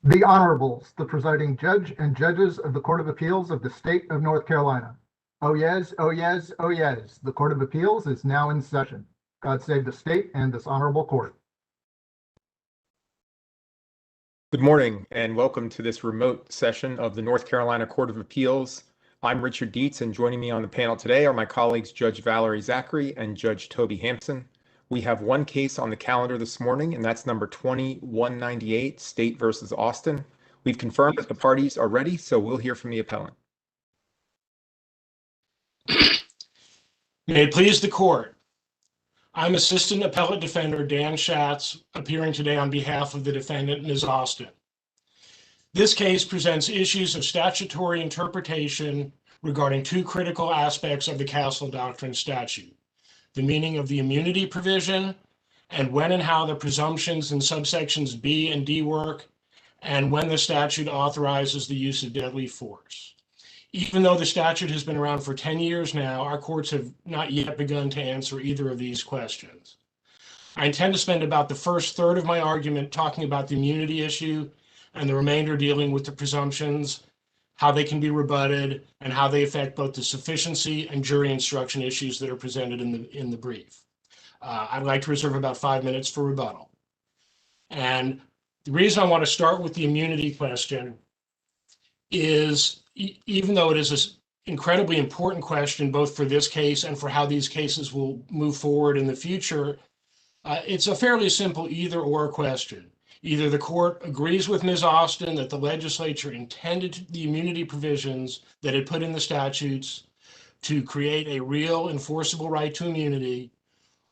The Honorables, the presiding judge and judges of the Court of Appeals of the State of North Carolina. Oh yes, oh yes, oh yes. The Court of Appeals is now in session. God save the state and this honorable court. Good morning and welcome to this remote session of the North Carolina Court of Appeals. I'm Richard Dietz, and joining me on the panel today are my colleagues Judge Valerie Zachary and Judge Toby Hampson. We have one case on the calendar this morning, and that's number 2198, State versus Austin. We've confirmed that the parties are ready, so we'll hear from the appellant. May it please the court. I'm Assistant Appellate Defender Dan Schatz, appearing today on behalf of the defendant, Ms. Austin. This case presents issues of statutory interpretation regarding two critical aspects of the Castle Doctrine statute: the meaning of the immunity provision, and when and how the presumptions in subsections B and D work, and when the statute authorizes the use of deadly force. Even though the statute has been around for 10 years now, our courts have not yet begun to answer either of these questions. I intend to spend about the first third of my argument talking about the immunity issue, and the remainder dealing with the presumptions, how they can be rebutted, and how they affect both the sufficiency and jury instruction issues that are presented in the brief. I'd like to reserve about 5 minutes for rebuttal. And the reason I want to start with the immunity question is, even though it is an incredibly important question, both for this case and for how these cases will move forward in the future, it's a fairly simple either or question. Either the court agrees with Ms. Austin that the legislature intended the immunity provisions that it put in the statutes to create a real enforceable right to immunity,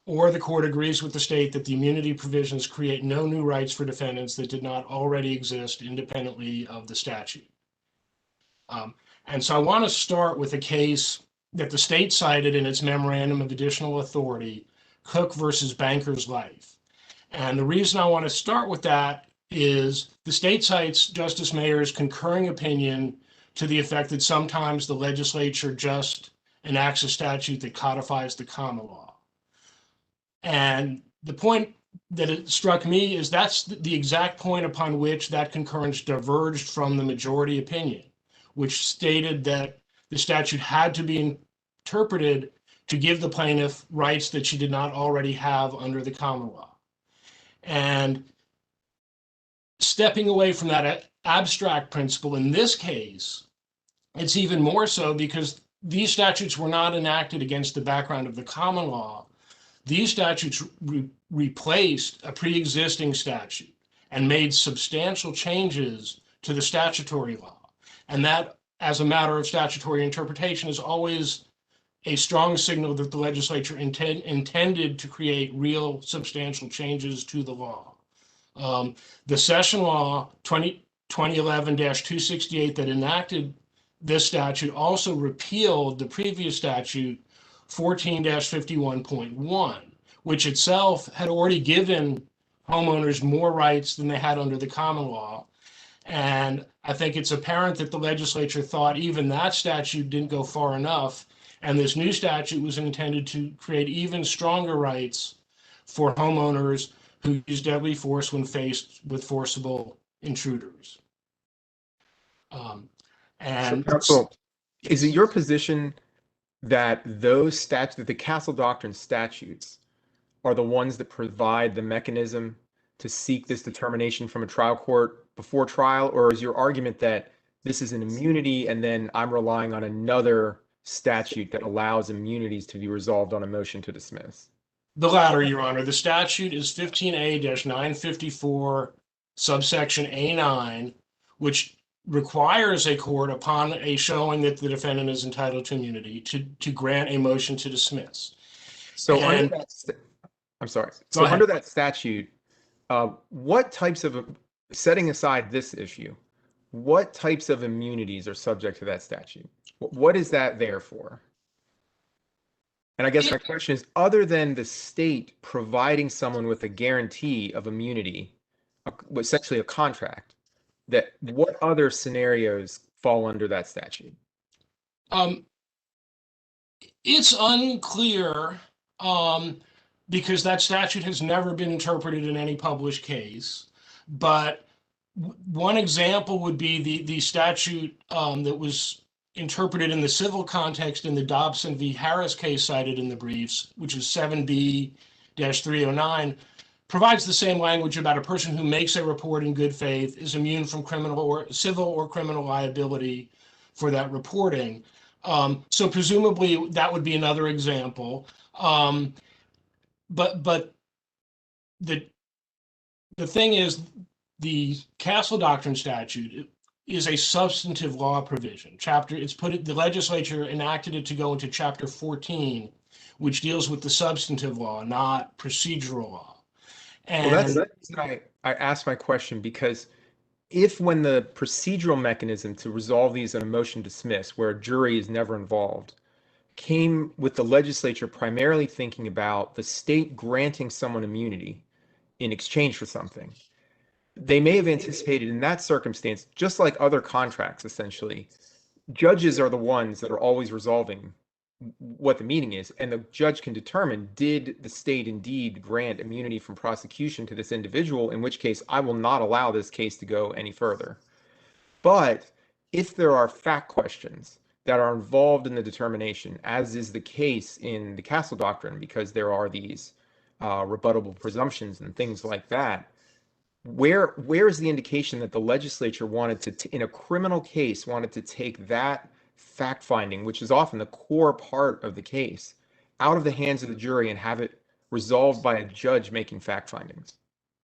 or the court agrees with the state that the immunity provisions create no new rights for defendants that did not already exist independently of the statute. And so I want to start with a case that the state cited in its memorandum of additional authority, Cook versus Banker's Life. And the reason I want to start with that is the state cites Justice Mayer's concurring opinion to the effect that sometimes the legislature just enacts a statute that codifies the common law. And the point that it struck me is that's the exact point upon which that concurrence diverged from the majority opinion, which stated that the statute had to be interpreted to give the plaintiff rights that she did not already have under the common law. And stepping away from that abstract principle in this case, it's even more so because these statutes were not enacted against the background of the common law. These statutes replaced a pre-existing statute and made substantial changes to the statutory law. And that, as a matter of statutory interpretation, is always a strong signal that the legislature intended to create real substantial changes to the law. The session law 2011-268 that enacted this statute also repealed the previous statute 14-51.1, which itself had already given homeowners more rights than they had under the common law. And I think it's apparent that the legislature thought even that statute didn't go far enough, and this new statute was intended to create even stronger rights for homeowners who use deadly force when faced with forcible intruders. So, is it your position that those statutes, that the Castle Doctrine statutes, are the ones that provide the mechanism to seek this determination from a trial court before trial, or is your argument that this is an immunity and then I'm relying on another statute that allows immunities to be resolved on a motion to dismiss? The latter, Your Honor. The statute is 15A-954, subsection A9, which requires a court, upon a showing that the defendant is entitled to immunity, to grant a motion to dismiss. So under that statute, what types of, setting aside this issue, what types of immunities are subject to that statute? What is that there for? And I guess my question is, other than the state providing someone with a guarantee of immunity, essentially a contract, that what other scenarios fall under that statute? It's unclear because that statute has never been interpreted in any published case. But One example would be the statute that was interpreted in the civil context in the Dobson v. Harris case cited in the briefs, which is 7B-309, provides the same language about a person who makes a report in good faith is immune from civil or criminal liability for that reporting. So presumably that would be another example. But the thing is, the Castle Doctrine statute is a substantive law provision. The legislature enacted it to go into Chapter 14, which deals with the substantive law, not procedural law. And Well, that's I asked my question because if when the procedural mechanism to resolve these in a motion to dismiss, where a jury is never involved, came with the legislature primarily thinking about the state granting someone immunity in exchange for something, they may have anticipated in that circumstance, just like other contracts, essentially, judges are the ones that are always resolving what the meaning is, and the judge can determine, did the state indeed grant immunity from prosecution to this individual, in which case I will not allow this case to go any further. But if there are fact questions that are involved in the determination, as is the case in the Castle Doctrine, because there are these rebuttable presumptions and things like that, where is the indication that the legislature wanted to, in a criminal case, wanted to take that fact finding, which is often the core part of the case, out of the hands of the jury and have it resolved by a judge making fact findings?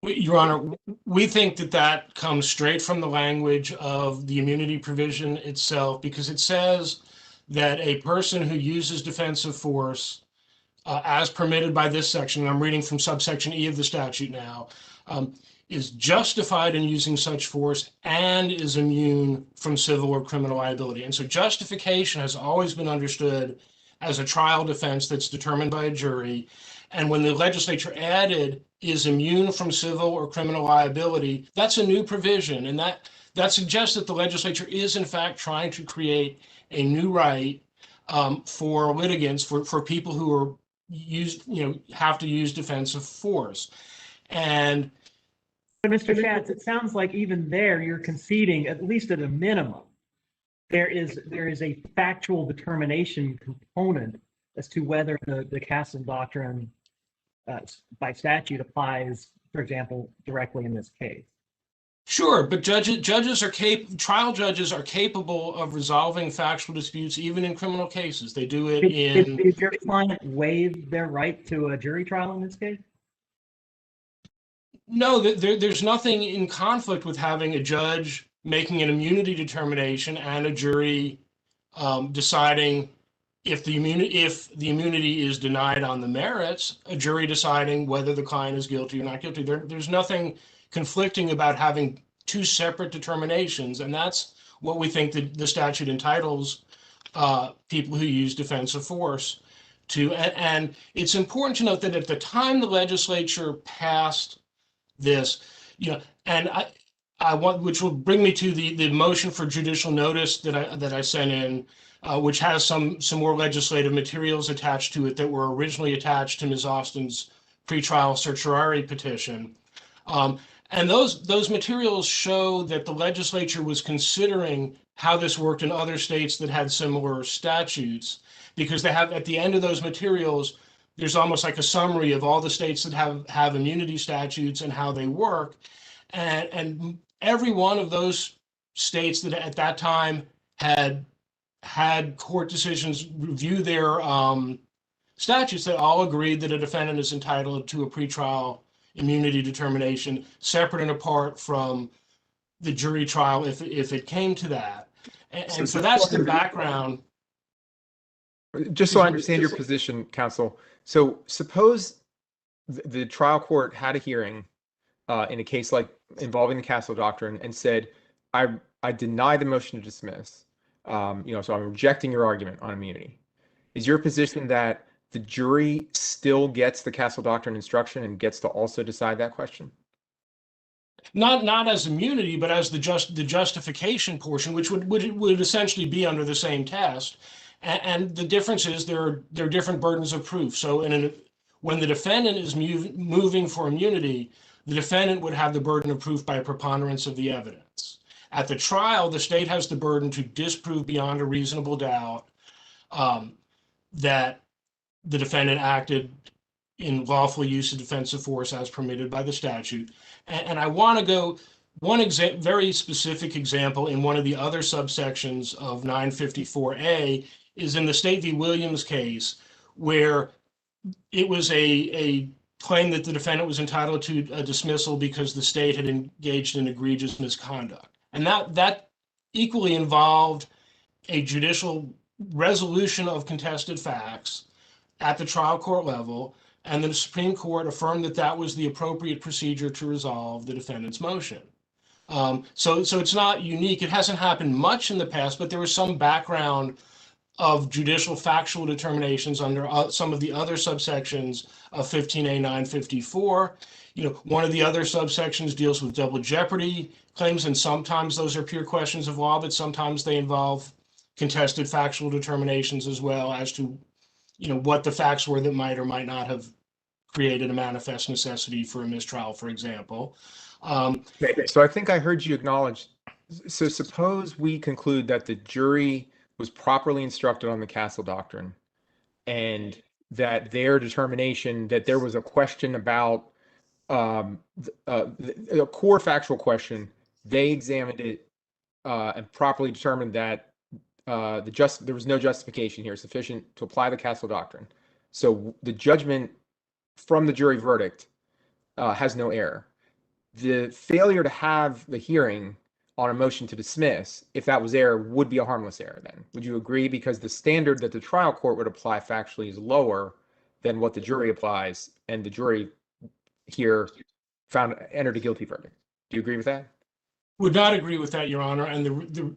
Your Honor, we think that comes straight from the language of the immunity provision itself, because it says that a person who uses defensive force as permitted by this section, and I'm reading from subsection E of the statute now, is justified in using such force and is immune from civil or criminal liability. And so justification has always been understood as a trial defense that's determined by a jury. And when the legislature added is immune from civil or criminal liability, that's a new provision. And that suggests that the legislature is in fact trying to create a new right for litigants, for people who are have to use defensive force. And Mr. Schatz, it sounds like even there you're conceding, at least at a minimum, there is a factual determination component as to whether the Castle Doctrine by statute applies, for example, directly in this case. Sure, but trial judges are capable of resolving factual disputes even in criminal cases. They do it in. Did your client waive their right to a jury trial in this case? No, there's nothing in conflict with having a judge making an immunity determination and a jury deciding if the immunity is denied on the merits, a jury deciding whether the client is guilty or not guilty. There's nothing conflicting about having two separate determinations, and that's what we think the statute entitles people who use defensive force to. And it's important to note that at the time the legislature passed this, and I want, which will bring me to the motion for judicial notice that I sent in, which has some more legislative materials attached to it that were originally attached to Ms. Austin's pretrial certiorari petition. And those materials show that the legislature was considering how this worked in other states that had similar statutes, because they have, at the end of those materials, there's almost like a summary of all the states that have immunity statutes and how they work. And every one of those states that at that time had court decisions review their statutes, they all agreed that a defendant is entitled to a pretrial immunity determination separate and apart from the jury trial if it came to that. And so that's the background. Just so I understand your position, counsel. So suppose the trial court had a hearing in a case like involving the Castle Doctrine and said, I deny the motion to dismiss. So I'm rejecting your argument on immunity. Is your position that the jury still gets the Castle Doctrine instruction and gets to also decide that question? Not as immunity, but as the justification portion, which would essentially be under the same test. And the difference is there are different burdens of proof. So when the defendant is moving for immunity, the defendant would have the burden of proof by a preponderance of the evidence. At the trial, the state has the burden to disprove beyond a reasonable doubt that the defendant acted in lawful use of defensive force as permitted by the statute. And I want to go one very specific example in one of the other subsections of 954A is in the State v. Williams case, where it was a claim that the defendant was entitled to a dismissal because the state had engaged in egregious misconduct. And that equally involved a judicial resolution of contested facts at the trial court level, and the Supreme Court affirmed that that was the appropriate procedure to resolve the defendant's motion. So it's not unique. It hasn't happened much in the past, but there was some background of judicial factual determinations under some of the other subsections of 15A 954. One of the other subsections deals with double jeopardy claims, and sometimes those are pure questions of law, but sometimes they involve contested factual determinations as well as to what the facts were that might or might not have created a manifest necessity for a mistrial, for example. So I think I heard you acknowledge, so suppose we conclude that the jury was properly instructed on the Castle Doctrine and that their determination that there was a question about a core factual question, they examined it and properly determined that there was no justification here sufficient to apply the Castle Doctrine. So the judgment from the jury verdict has no error. The failure to have the hearing on a motion to dismiss, if that was error, would be a harmless error then. Would you agree? Because the standard that the trial court would apply factually is lower than what the jury applies, and the jury here entered a guilty verdict. Do you agree with that? Would not agree with that, Your Honor. And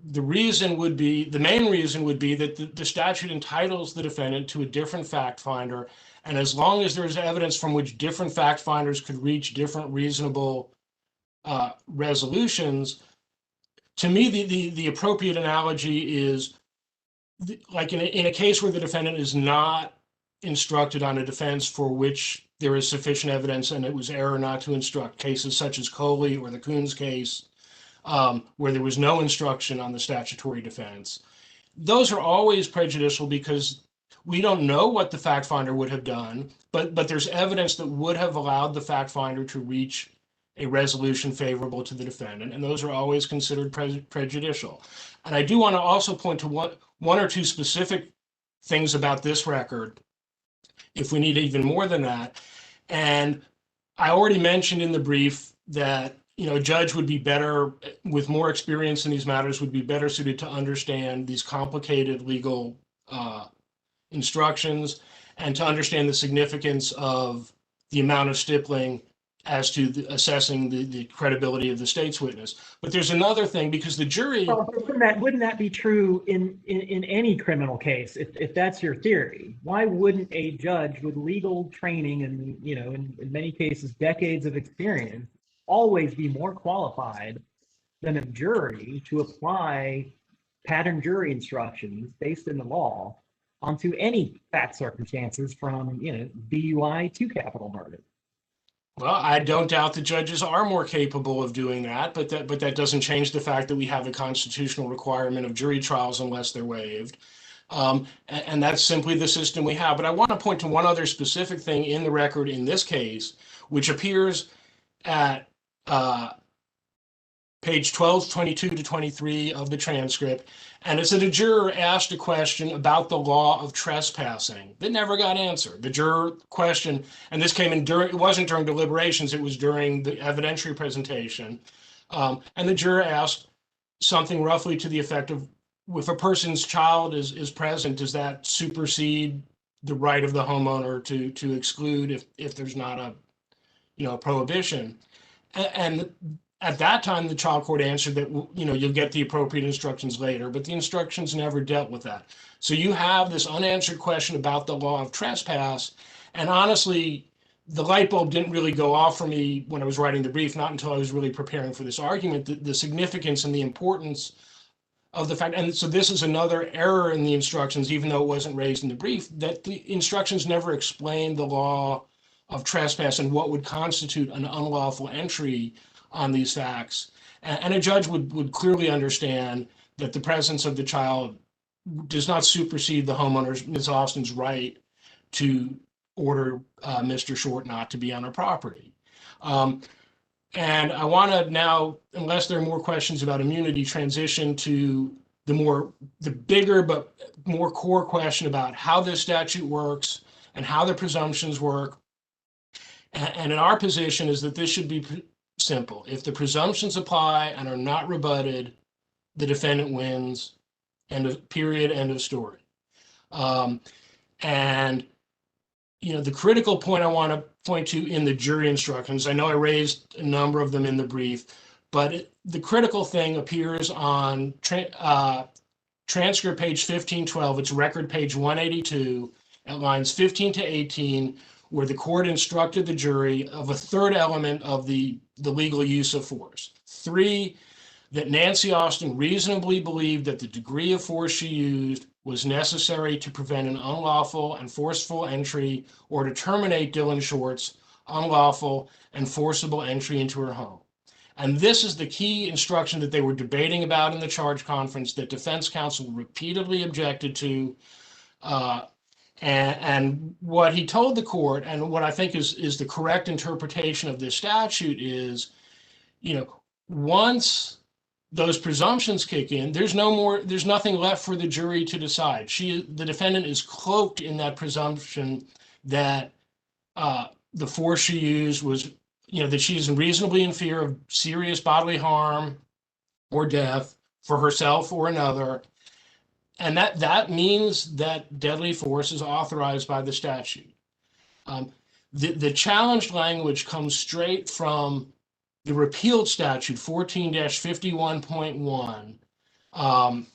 the reason would be, the main reason would be that the statute entitles the defendant to a different fact finder. And as long as there is evidence from which different fact finders could reach different reasonable resolutions, to me, the appropriate analogy is like in a case where the defendant is not instructed on a defense for which there is sufficient evidence and it was error not to instruct, cases such as Coley or the Coons case, where there was no instruction on the statutory defense. Those are always prejudicial because we don't know what the fact finder would have done, but there's evidence that would have allowed the fact finder to reach a resolution favorable to the defendant, and those are always considered prejudicial. And I do want to also point to one or two specific things about this record, if we need even more than that. And I already mentioned in the brief that a judge would be better, with more experience in these matters, would be better suited to understand these complicated legal instructions and to understand the significance of the amount of stippling as to assessing the credibility of the state's witness. But there's another thing, because the jury... Well, wouldn't that be true in any criminal case, if that's your theory? Why wouldn't a judge with legal training and, in many cases, decades of experience, always be more qualified than a jury to apply pattern jury instructions based in the law onto any fact circumstances from, DUI to capital murder? Well, I don't doubt the judges are more capable of doing that, but that doesn't change the fact that we have a constitutional requirement of jury trials unless they're waived. And that's simply the system we have. But I want to point to one other specific thing in the record in this case, which appears at page 12, 22 to 23 of the transcript. And it's that a juror asked a question about the law of trespassing that never got answered. The juror question, and this came in it wasn't during deliberations, it was during the evidentiary presentation. And the juror asked something roughly to the effect of, if a person's child is present, does that supersede the right of the homeowner to exclude if there's not a prohibition? And at that time, the trial court answered that, you'll get the appropriate instructions later, but the instructions never dealt with that. So you have this unanswered question about the law of trespass. And honestly, the light bulb didn't really go off for me when I was writing the brief, not until I was really preparing for this argument, the significance and the importance of the fact. And so this is another error in the instructions, even though it wasn't raised in the brief, that the instructions never explained the law of trespass and what would constitute an unlawful entry on these facts. And a judge would clearly understand that the presence of the child does not supersede the homeowner's, Ms. Austin's, right to order Mr. Short not to be on her property. And I want to now, unless there are more questions about immunity, transition to the bigger but more core question about how this statute works and how the presumptions work. And in our position is that this should be simple. If the presumptions apply and are not rebutted, the defendant wins. End of period, end of story. And the critical point I want to point to in the jury instructions, I know I raised a number of them in the brief, but the critical thing appears on transcript page 1512. It's record page 182 at lines 15 to 18, where the court instructed the jury of a third element of the legal use of force. 3, that Nancy Austin reasonably believed that the degree of force she used was necessary to prevent an unlawful and forceful entry or to terminate Dylan Short's unlawful and forcible entry into her home. And this is the key instruction that they were debating about in the charge conference that defense counsel repeatedly objected to. And what he told the court, and what I think is the correct interpretation of this statute, is, once those presumptions kick in, there's nothing left for the jury to decide. The defendant is cloaked in that presumption that the force she used was, that she is reasonably in fear of serious bodily harm or death for herself or another. And that means that deadly force is authorized by the statute. The challenged language comes straight from the repealed statute, 14-51.1.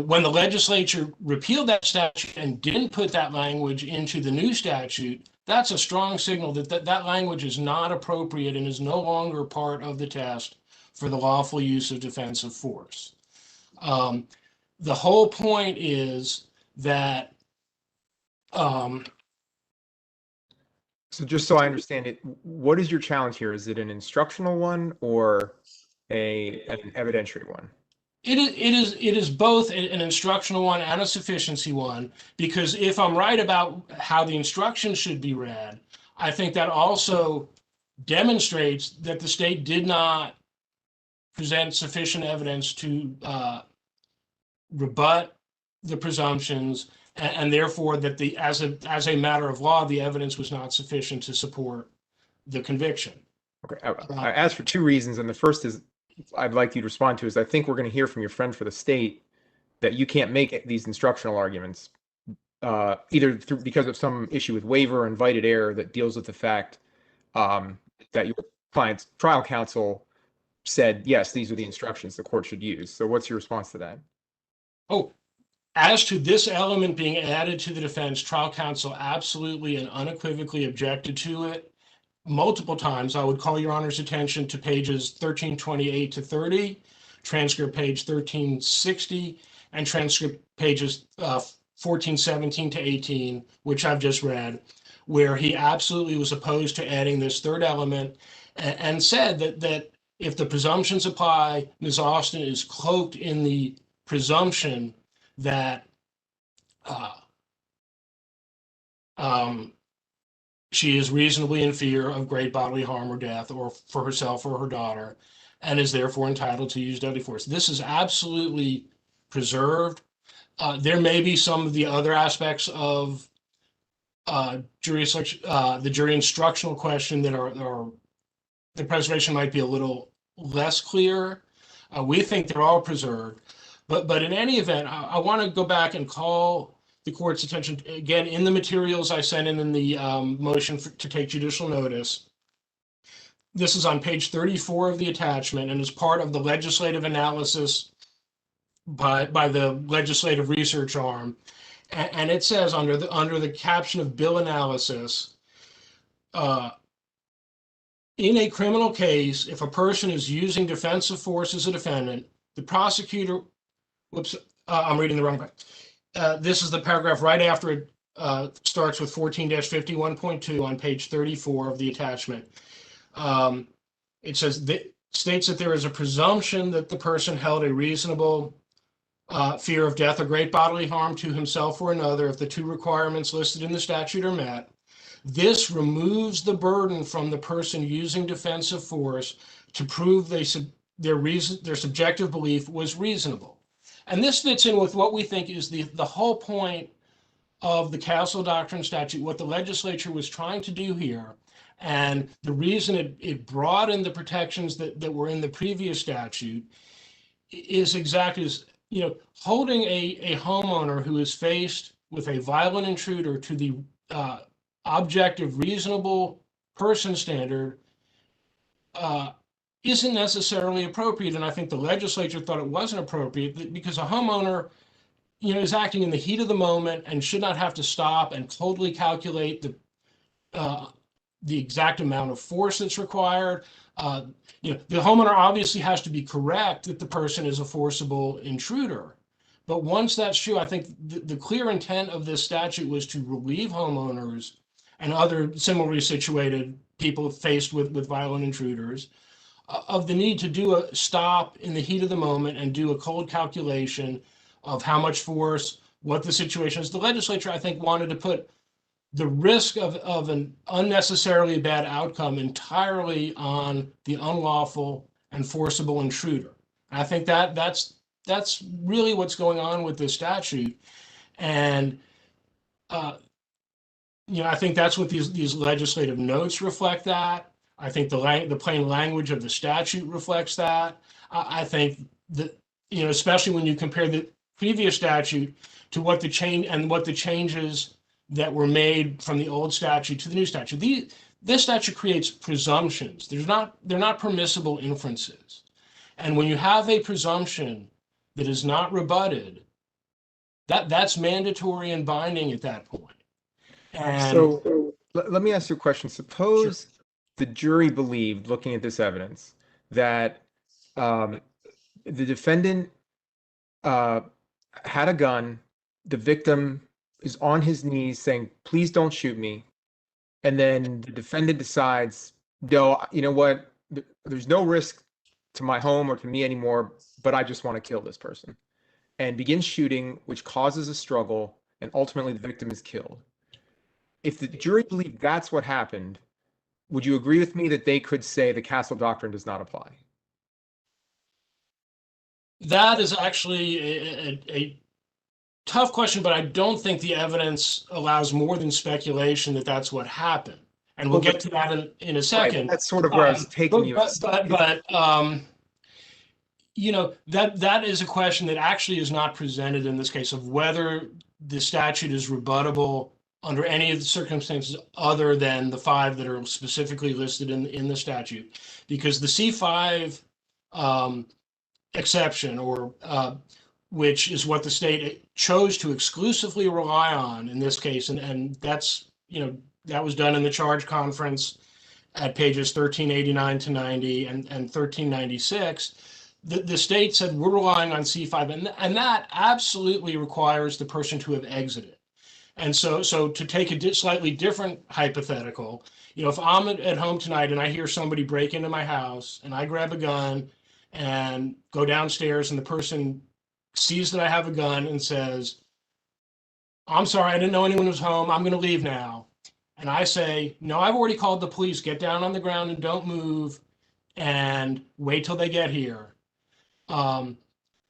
When the legislature repealed that statute and didn't put that language into the new statute, that's a strong signal that language is not appropriate and is no longer part of the test for the lawful use of defensive force. The whole point is that So just so I understand it, what is your challenge here? Is it an instructional one or an evidentiary one? It is both an instructional one and a sufficiency one, because if I'm right about how the instructions should be read, I think that also demonstrates that the state did not present sufficient evidence to rebut the presumptions, and therefore that as a matter of law, the evidence was not sufficient to support the conviction. Okay, I asked for 2 reasons, and the first is I'd like you to respond to is I think we're going to hear from your friend for the state that you can't make these instructional arguments either because of some issue with waiver or invited error that deals with the fact that your client's trial counsel said, yes, these are the instructions the court should use. So what's your response to that? Oh, as to this element being added to the defense, trial counsel absolutely and unequivocally objected to it multiple times. I would call your Honor's attention to pages 1328 to 30, transcript page 1360, and transcript pages 1417 to 18, which I've just read, where he absolutely was opposed to adding this third element and said that if the presumptions apply, Ms. Austin is cloaked in the presumption that she is reasonably in fear of great bodily harm or death, or for herself or her daughter, and is therefore entitled to use deadly force. This is absolutely preserved. There may be some of the other aspects of the jury instructional question that are the preservation might be a little less clear. We think they're all preserved. But in any event, I want to go back and call the court's attention, again, in the materials I sent in the motion to take judicial notice. This is on page 34 of the attachment and is part of the legislative analysis by the legislative research arm. And it says under the caption of bill analysis, in a criminal case, if a person is using defensive force as a defendant, the prosecutor Whoops, I'm reading the wrong part. This is the paragraph right after it starts with 14-51.2 on page 34 of the attachment. It says, states that there is a presumption that the person held a reasonable fear of death or great bodily harm to himself or another if the two requirements listed in the statute are met. This removes the burden from the person using defensive force to prove their subjective belief was reasonable. And this fits in with what we think is the whole point of the Castle Doctrine statute, what the legislature was trying to do here. And the reason it broadened the protections that were in the previous statute is exactly as, holding a homeowner who is faced with a violent intruder to the objective reasonable person standard isn't necessarily appropriate. And I think the legislature thought it wasn't appropriate because a homeowner, is acting in the heat of the moment and should not have to stop and totally calculate the exact amount of force that's required. The homeowner obviously has to be correct that the person is a forcible intruder. But once that's true, I think the clear intent of this statute was to relieve homeowners and other similarly situated people faced with violent intruders of the need to do a stop in the heat of the moment and do a cold calculation of how much force, what the situation is. The legislature, I think, wanted to put the risk of an unnecessarily bad outcome entirely on the unlawful and forcible intruder. And I think that's really what's going on with this statute. And I think that's what these legislative notes reflect that. I think the plain language of the statute reflects that. I think that, especially when you compare the previous statute to what the changes that were made from the old statute to the new statute. This statute creates presumptions. They're not permissible inferences. And when you have a presumption that is not rebutted, that's mandatory and binding at that point. And so let me ask you a question. Suppose the jury believed, looking at this evidence, that the defendant had a gun, the victim is on his knees saying, please don't shoot me. And then the defendant decides, no, you know what, there's no risk to my home or to me anymore, but I just want to kill this person. And begins shooting, which causes a struggle, and ultimately the victim is killed. If the jury believed that's what happened, would you agree with me that they could say the Castle Doctrine does not apply? That is actually a tough question, but I don't think the evidence allows more than speculation that that's what happened. And we'll get to that in a second. Right, that's sort of where I was taking you. But that is a question that actually is not presented in this case of whether the statute is rebuttable under any of the circumstances other than the 5 that are specifically listed in the statute. Because the C5 exception, or which is what the state chose to exclusively rely on in this case, and that's, that was done in the charge conference at pages 1389 to 90 and 1396. The state said we're relying on C5, and that absolutely requires the person to have exited. And so to take a slightly different hypothetical, if I'm at home tonight and I hear somebody break into my house and I grab a gun and go downstairs and the person sees that I have a gun and says, I'm sorry, I didn't know anyone was home, I'm going to leave now. And I say, no, I've already called the police, get down on the ground and don't move and wait till they get here.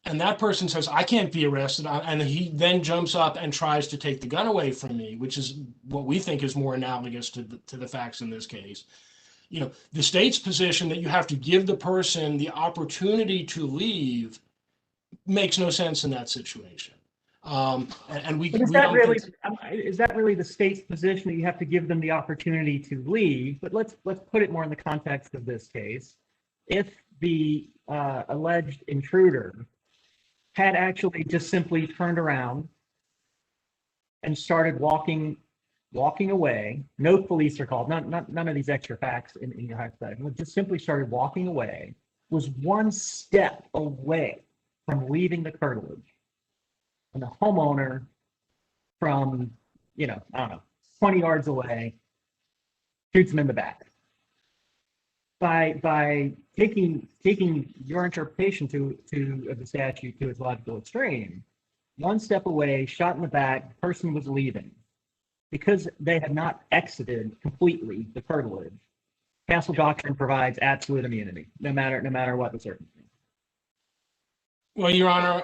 And that person says, I can't be arrested. And he then jumps up and tries to take the gun away from me, which is what we think is more analogous to the facts in this case. The state's position that you have to give the person the opportunity to leave makes no sense in that situation. Is that really the state's position, that you have to give them the opportunity to leave? But let's put it more in the context of this case. If the alleged intruder had actually just simply turned around and started walking away, no police are called, none of these extra facts in your hypothetical, just simply started walking away, was one step away from leaving the curtilage, and the homeowner from, I don't know, 20 yards away shoots him in the back. By taking your interpretation of the statute to its logical extreme, one step away, shot in the back, the person was leaving. Because they had not exited completely the curtilage, Castle Doctrine provides absolute immunity, no matter what the circumstance. Well, Your Honor,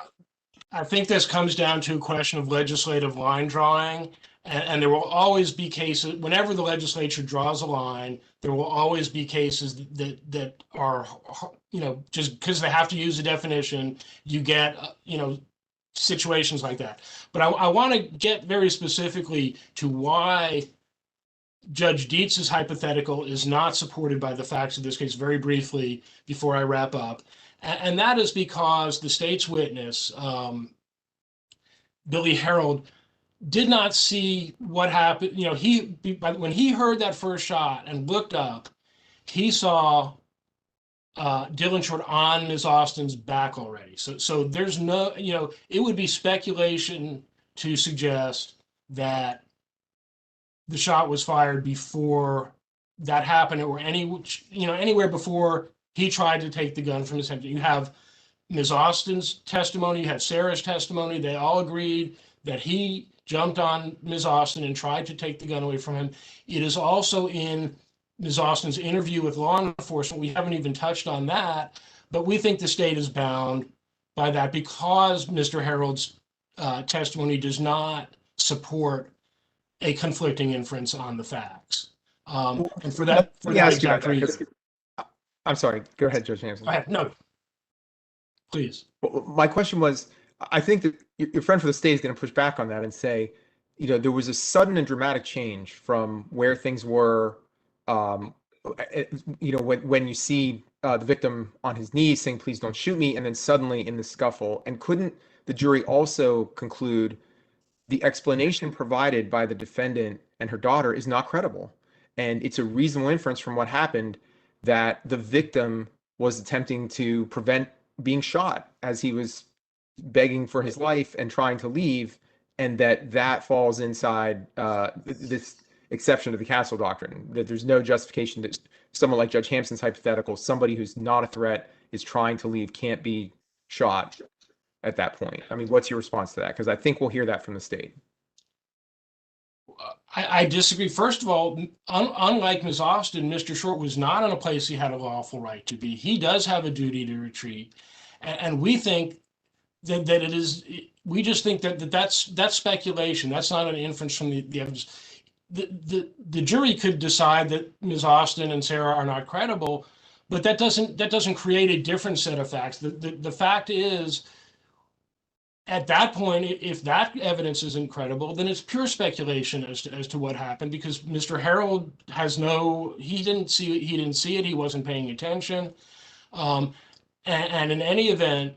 I think this comes down to a question of legislative line drawing, and there will always be cases, whenever the legislature draws a line, there will always be cases that are, just because they have to use a definition, you get, situations like that. But I want to get very specifically to why Judge Dietz's hypothetical is not supported by the facts of this case very briefly before I wrap up. And that is because the state's witness, Billy Harold, did not see what happened. When he heard that first shot and looked up, he saw Dylan Short on Ms. Austin's back already. So there's no, it would be speculation to suggest that the shot was fired before that happened, or anywhere before he tried to take the gun from his hand. You have Ms. Austin's testimony, you have Sarah's testimony. They all agreed that he jumped on Ms. Austin and tried to take the gun away from him. It is also in Ms. Austin's interview with law enforcement. We haven't even touched on that, but we think the state is bound by that because Mr. Harold's testimony does not support a conflicting inference on the facts. And for that exact reason. I'm sorry. Go ahead, Judge Hampson. Go ahead. No, please. Well, my question was, I think that your friend for the state is going to push back on that and say, there was a sudden and dramatic change from where things were, when you see the victim on his knees saying, "Please don't shoot me," and then suddenly in the scuffle. And couldn't the jury also conclude the explanation provided by the defendant and her daughter is not credible? And it's a reasonable inference from what happened that the victim was attempting to prevent being shot as he was begging for his life and trying to leave, and that falls inside this exception to the Castle Doctrine, that there's no justification that someone like Judge Hampson's hypothetical, somebody who's not a threat, is trying to leave, can't be shot at that point. I mean, what's your response to that? Because I think we'll hear that from the state. I disagree. First of all, unlike Ms. Austin, Mr. Short was not in a place he had a lawful right to be. He does have a duty to retreat. And we think that it is, we just think that's speculation. That's not an inference from the evidence. The jury could decide that Ms. Austin and Sarah are not credible, but that doesn't create a different set of facts. The fact is, at that point, if that evidence is incredible, then it's pure speculation as to what happened, because Mr. Harold he didn't see it, he wasn't paying attention. And in any event,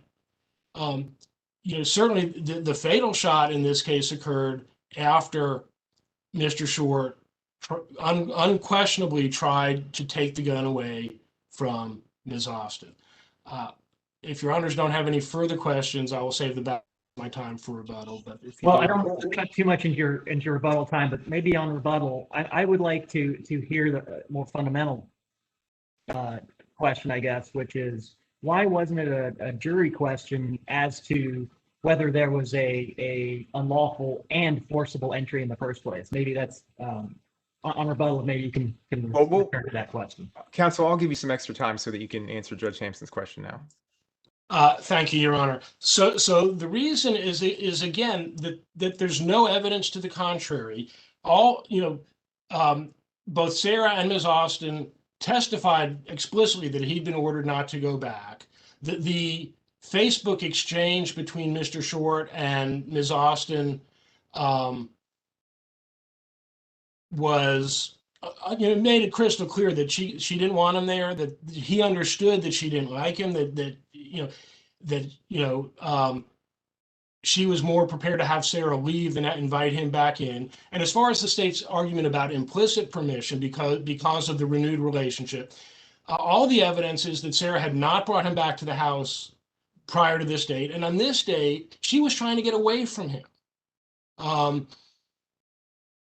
certainly the fatal shot in this case occurred after Mr. Short unquestionably tried to take the gun away from Ms. Austin. If your honors don't have any further questions, I will save the balance of my time for rebuttal. But if you I don't want to cut too much into your rebuttal time, but maybe on rebuttal, I would like to hear the more fundamental question, I guess, which is, why wasn't it a jury question as to whether there was a unlawful and forcible entry in the first place? Maybe that's on rebuttal. Maybe you can return to that question. Counsel, I'll give you some extra time so that you can answer Judge Hampson's question now. Thank you, Your Honor. So the reason is again that there's no evidence to the contrary. Both Sarah and Ms. Austin testified explicitly that he'd been ordered not to go back. The Facebook exchange between Mr. Short and Ms. Austin was made it crystal clear that she didn't want him there, that he understood that she didn't like him, that she was more prepared to have Sarah leave than invite him back in. And as far as the state's argument about implicit permission because of the renewed relationship, all the evidence is that Sarah had not brought him back to the house prior to this date. And on this date, she was trying to get away from him.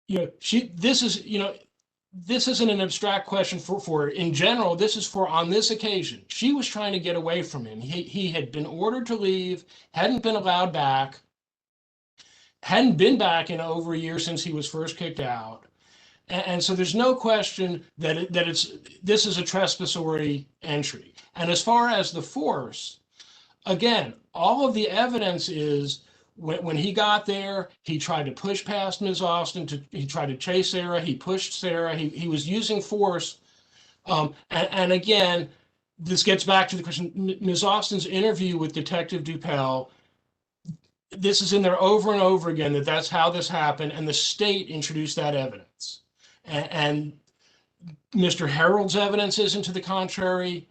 This isn't an abstract question for in general. This is for on this occasion. She was trying to get away from him. He had been ordered to leave, hadn't been allowed back, hadn't been back in over a year since he was first kicked out. And so there's no question that this is a trespassory entry. And as far as the force, again, all of the evidence is when he got there, he tried to push past Ms. Austin. He tried to chase Sarah. He pushed Sarah. He was using force. And again, this gets back to the question, Ms. Austin's interview with Detective Duppel. This is in there over and over again that's how this happened, and the state introduced that evidence. And Mr. Harold's evidence isn't to the contrary.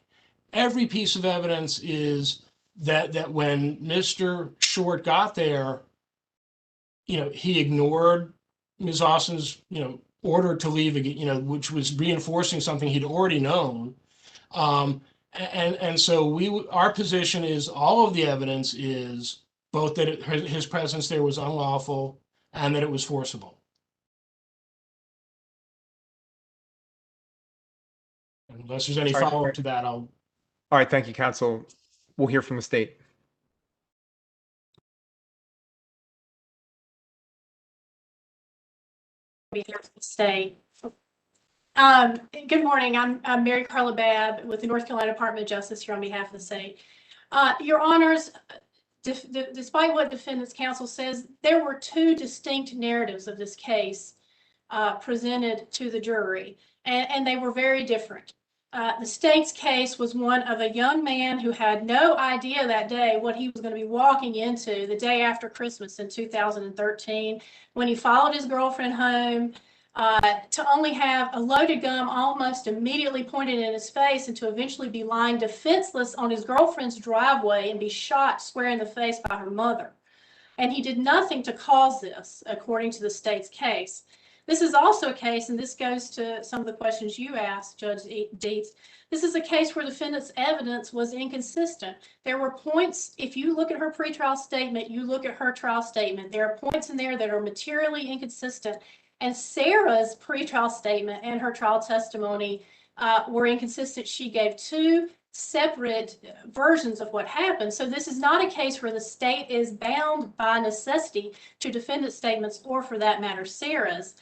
Every piece of evidence is that when Mr. Short got there, he ignored Ms. Austin's, order to leave again, which was reinforcing something he'd already known. And so our position is all of the evidence is both that his presence there was unlawful and that it was forcible. Unless there's any follow-up to that, All right, thank you, counsel. We'll hear from the state. Be here to stay. Good morning. I'm Mary Carla Babb with the North Carolina Department of Justice here on behalf of the state. Your Honors, despite what defendant's counsel says, there were two distinct narratives of this case presented to the jury, and they were very different. The state's case was one of a young man who had no idea that day what he was going to be walking into the day after Christmas in 2013, when he followed his girlfriend home to only have a loaded gun almost immediately pointed in his face and to eventually be lying defenseless on his girlfriend's driveway and be shot square in the face by her mother. And he did nothing to cause this, according to the state's case. This is also a case, and this goes to some of the questions you asked, Judge Dietz. This is a case where defendant's evidence was inconsistent. There were points, if you look at her pretrial statement, you look at her trial statement, there are points in there that are materially inconsistent. And Sarah's pretrial statement and her trial testimony were inconsistent. She gave two separate versions of what happened. So this is not a case where the state is bound by necessity to defendant's statements or, for that matter, Sarah's.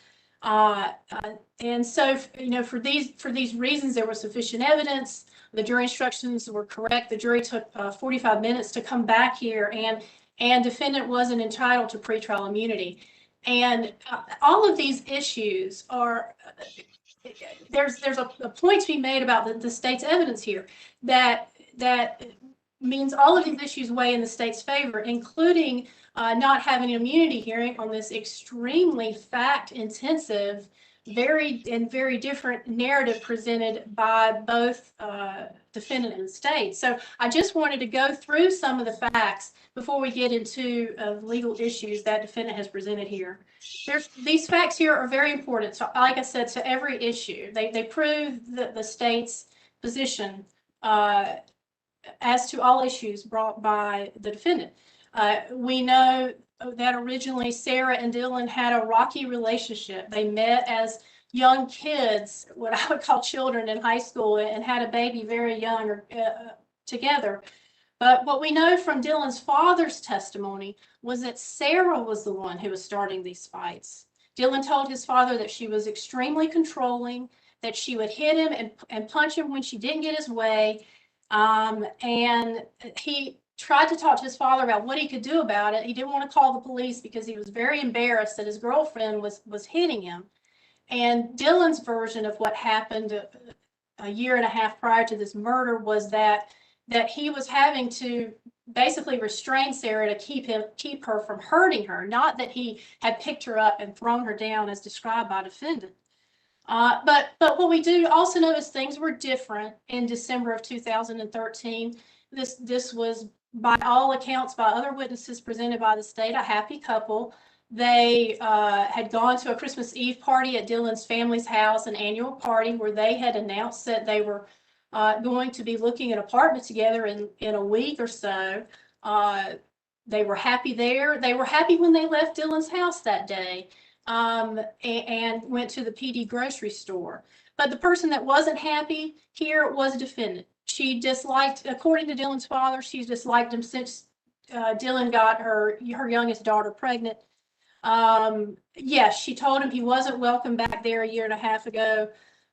And so, for these reasons, there was sufficient evidence. The jury instructions were correct. The jury took 45 minutes to come back here, and defendant wasn't entitled to pretrial immunity. And all of these issues are, there's a point to be made about the state's evidence here that means all of these issues weigh in the state's favor, including not having an immunity hearing on this extremely fact-intensive, very different narrative presented by both defendant and state. So I just wanted to go through some of the facts before we get into legal issues that defendant has presented here. These facts here are very important. So, like I said, to every issue, they prove the state's position as to all issues brought by the defendant. We know that originally Sarah and Dylan had a rocky relationship. They met as young kids, what I would call children in high school, and had a baby very young together. But what we know from Dylan's father's testimony was that Sarah was the one who was starting these fights. Dylan told his father that she was extremely controlling, that she would hit him and punch him when she didn't get his way. And he tried to talk to his father about what he could do about it. He didn't want to call the police because he was very embarrassed that his girlfriend was hitting him. And Dylan's version of what happened a year and a half prior to this murder was that he was having to basically restrain Sarah to keep her from hurting her, not that he had picked her up and thrown her down as described by defendant. But what we do also know is things were different in December of 2013. This was, by all accounts, by other witnesses presented by the state, a happy couple. They had gone to a Christmas Eve party at Dylan's family's house, an annual party where they had announced that they were going to be looking at apartments together in a week or so. They were happy there. They were happy when they left Dylan's house that day, and went to the PD grocery store. But the person that wasn't happy here was a defendant. She disliked, according to Dylan's father, she's disliked him since Dylan got her youngest daughter pregnant. Yes, she told him he wasn't welcome back there a year and a half ago.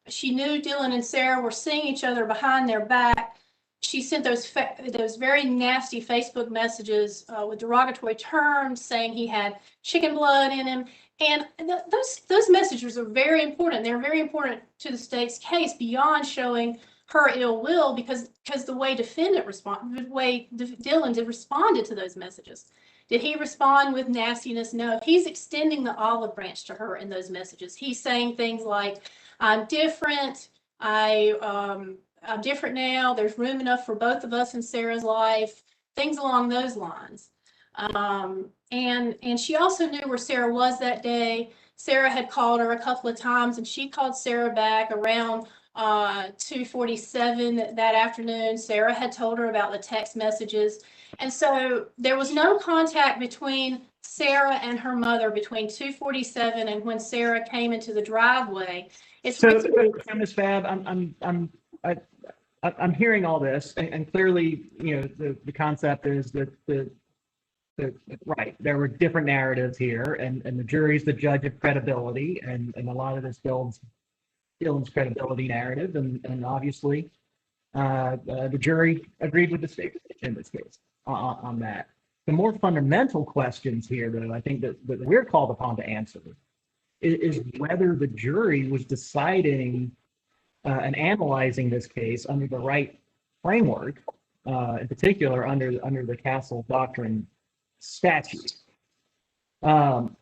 She knew Dylan and Sarah were seeing each other behind their back. She sent those very nasty Facebook messages with derogatory terms, saying he had chicken blood in him. And those messages are very important. They're very important to the state's case beyond showing her ill will, because the way Dylan responded to those messages. Did he respond with nastiness? No. He's extending the olive branch to her in those messages. He's saying things like, "I'm different. I'm different now. There's room enough for both of us in Sarah's life." Things along those lines. And she also knew where Sarah was that day. Sarah had called her a couple of times, and she called Sarah back around 2:47 that afternoon. Sarah had told her about the text messages. And so there was no contact between Sarah and her mother between 2:47 and when Sarah came into the driveway. So Ms. Babb, I'm hearing all this, and clearly, the concept is that right, there were different narratives here, and the jury's the judge of credibility, and a lot of this builds Dylan's credibility narrative, and obviously the jury agreed with the state in this case on that. The more fundamental questions here, though, I think that we're called upon to answer is whether the jury was deciding and analyzing this case under the right framework, in particular under the Castle Doctrine statute. And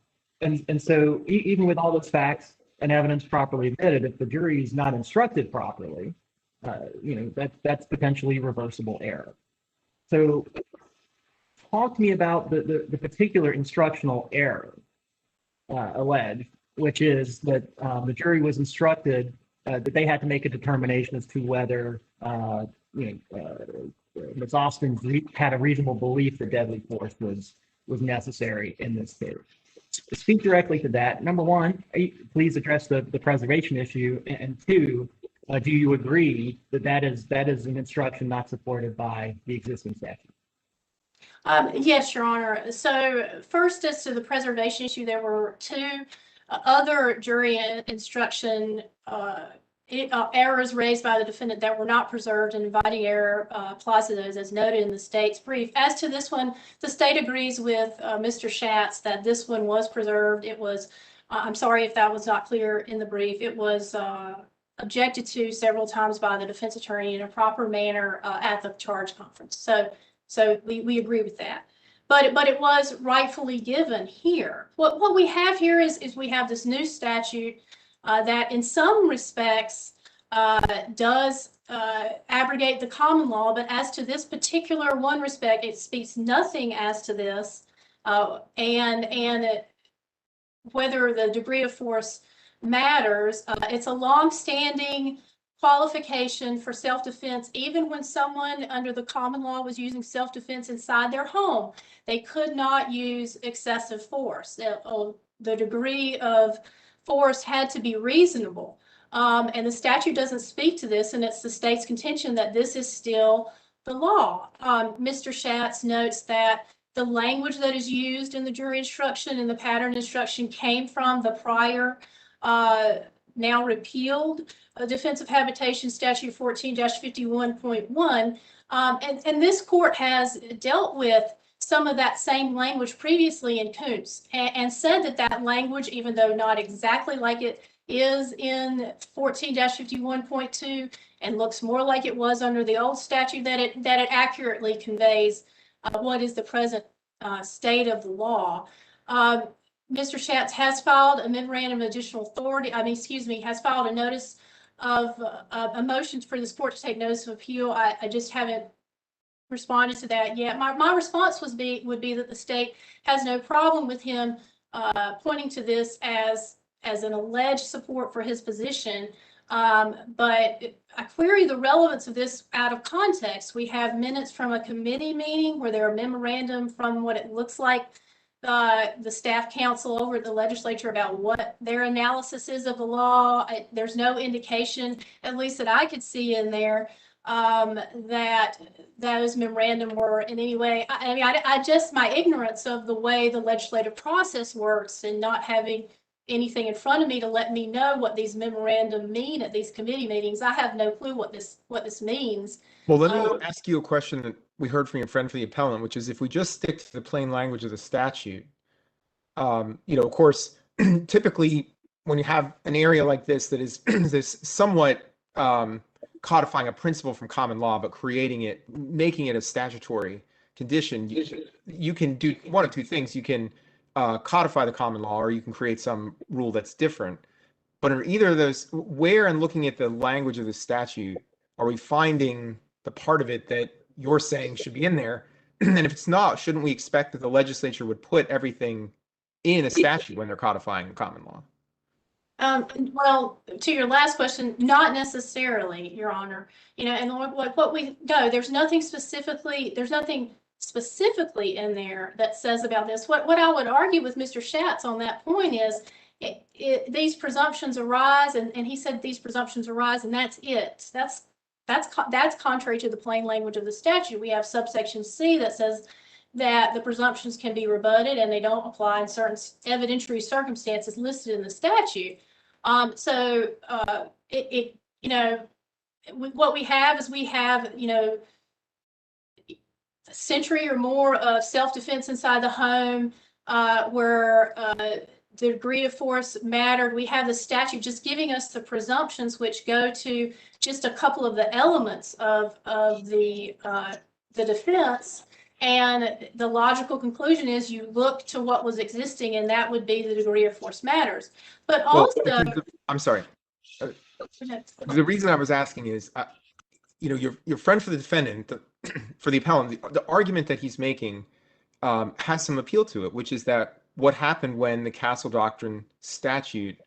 so even with all those facts and evidence properly admitted, if the jury is not instructed properly, that's potentially reversible error. So talk to me about the particular instructional error alleged, which is that the jury was instructed that they had to make a determination as to whether Ms. Austin had a reasonable belief that deadly force was necessary in this case. Speak directly to that. Number one, please address the preservation issue, and two, do you agree that is an instruction not supported by the existing statute? Yes, Your Honor. So first, as to the preservation issue, there were two other jury instruction errors raised by the defendant that were not preserved, and inviting error applies to those as noted in the state's brief. As to this one, the state agrees with Mr. Schatz that this one was preserved. It was, I'm sorry if that was not clear in the brief, it was objected to several times by the defense attorney in a proper manner at the charge conference. So we agree with that. But it was rightfully given here. What we have here is we have this new statute that in some respects does abrogate the common law, but as to this particular one respect, it speaks nothing as to this, and whether the degree of force matters. It's a long-standing qualification for self-defense. Even when someone under the common law was using self-defense inside their home, they could not use excessive force. The degree of force had to be reasonable. And the statute doesn't speak to this, and it's the state's contention that this is still the law. Mr. Schatz notes that the language that is used in the jury instruction and the pattern instruction came from the prior, now repealed, Defensive Habitation Statute 14-51.1. And this court has dealt with some of that same language previously in Kuntz, and said that language, even though not exactly like it is in 14-51.2 and looks more like it was under the old statute, that it accurately conveys what is the present state of the law. Mr. Schatz has filed a memorandum of additional authority, has filed a notice of a motion for this court to take notice of appeal. I just haven't responded to that yet. My response would be that the state has no problem with him pointing to this as an alleged support for his position. But I query the relevance of this out of context. We have minutes from a committee meeting where there are memorandum from what it looks like the staff council over at the legislature about what their analysis is of the law. There's no indication, at least that I could see in there, that those memorandum were in any way. I mean, I just, my ignorance of the way the legislative process works and not having anything in front of me to let me know what these memorandum mean at these committee meetings. I have no clue what this means. Well, let me ask you a question that we heard from your friend for the appellant, which is if we just stick to the plain language of the statute, of course, typically when you have an area like this that is this somewhat codifying a principle from common law, but making it a statutory condition, you can do one of two things. You can codify the common law, or you can create some rule that's different. But in either of those, where in looking at the language of the statute are we finding the part of it that you're saying should be in there? And if it's not, shouldn't we expect that the legislature would put everything in a statute when they're codifying common law? Well, to your last question, not necessarily, Your Honor. And what we know, there's nothing specifically in there that says about this. What I would argue with Mr. Schatz on that point is these presumptions arise, and he said these presumptions arise, and that's it. That's contrary to the plain language of the statute. We have subsection C that says that the presumptions can be rebutted and they don't apply in certain evidentiary circumstances listed in the statute. What we have is a century or more of self-defense inside the home, where the degree of force mattered. We have the statute just giving us the presumptions which go to just a couple of the elements of the defense. And the logical conclusion is you look to what was existing, and that would be the degree of force matters. But also, I'm sorry. The reason I was asking is, your friend for the defendant, for the appellant, the argument that he's making has some appeal to it, which is that what happened when the Castle Doctrine statute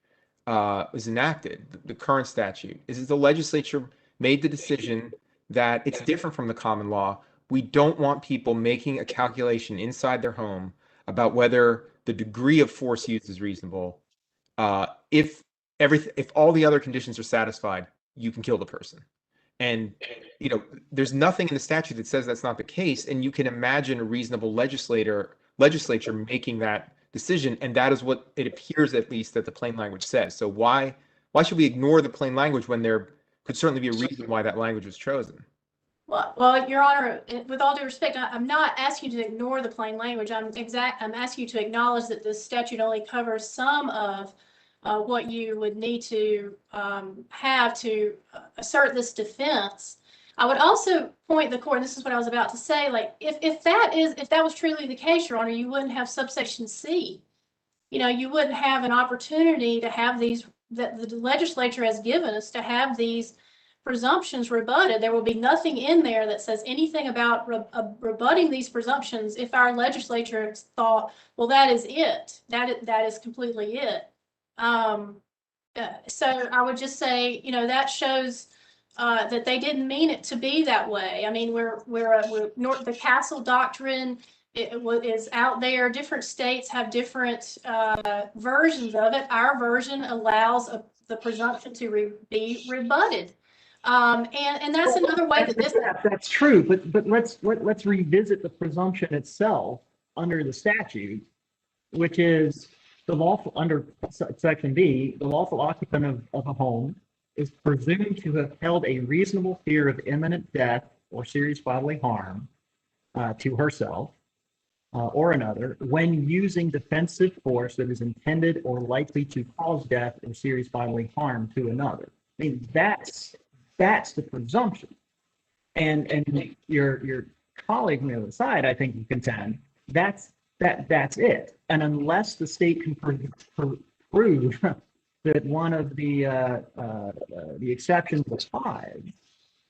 was enacted, the current statute, is the legislature made the decision that it's different from the common law. We don't want people making a calculation inside their home about whether the degree of force used is reasonable. If all the other conditions are satisfied, you can kill the person. And there's nothing in the statute that says that's not the case. And you can imagine a reasonable legislature making that decision, and that is what it appears, at least, that the plain language says. So why should we ignore the plain language when there could certainly be a reason why that language was chosen? Well, Your Honor, with all due respect, I'm not asking you to ignore the plain language. I'm asking you to acknowledge that the statute only covers some of what you would need to have to assert this defense. I would also point the court, and this is what I was about to say, like if that was truly the case, Your Honor, you wouldn't have subsection C. You wouldn't have an opportunity to have these, that the legislature has given us, to have these presumptions rebutted. There will be nothing in there that says anything about rebutting these presumptions if our legislature thought, well, that is it. That is completely it. So I would just say, that shows that they didn't mean it to be that way. I mean, the Castle Doctrine is out there. Different states have different versions of it. Our version allows the presumption to be rebutted. And that's another way that that's true, but let's revisit the presumption itself under the statute, which is the lawful, under section B, the lawful occupant of a home is presumed to have held a reasonable fear of imminent death or serious bodily harm to herself or another when using defensive force that is intended or likely to cause death or serious bodily harm to another. I mean, that's the presumption. And your colleague on the other side, I think, you contend that's it. And unless the state can prove that one of the exceptions was 5,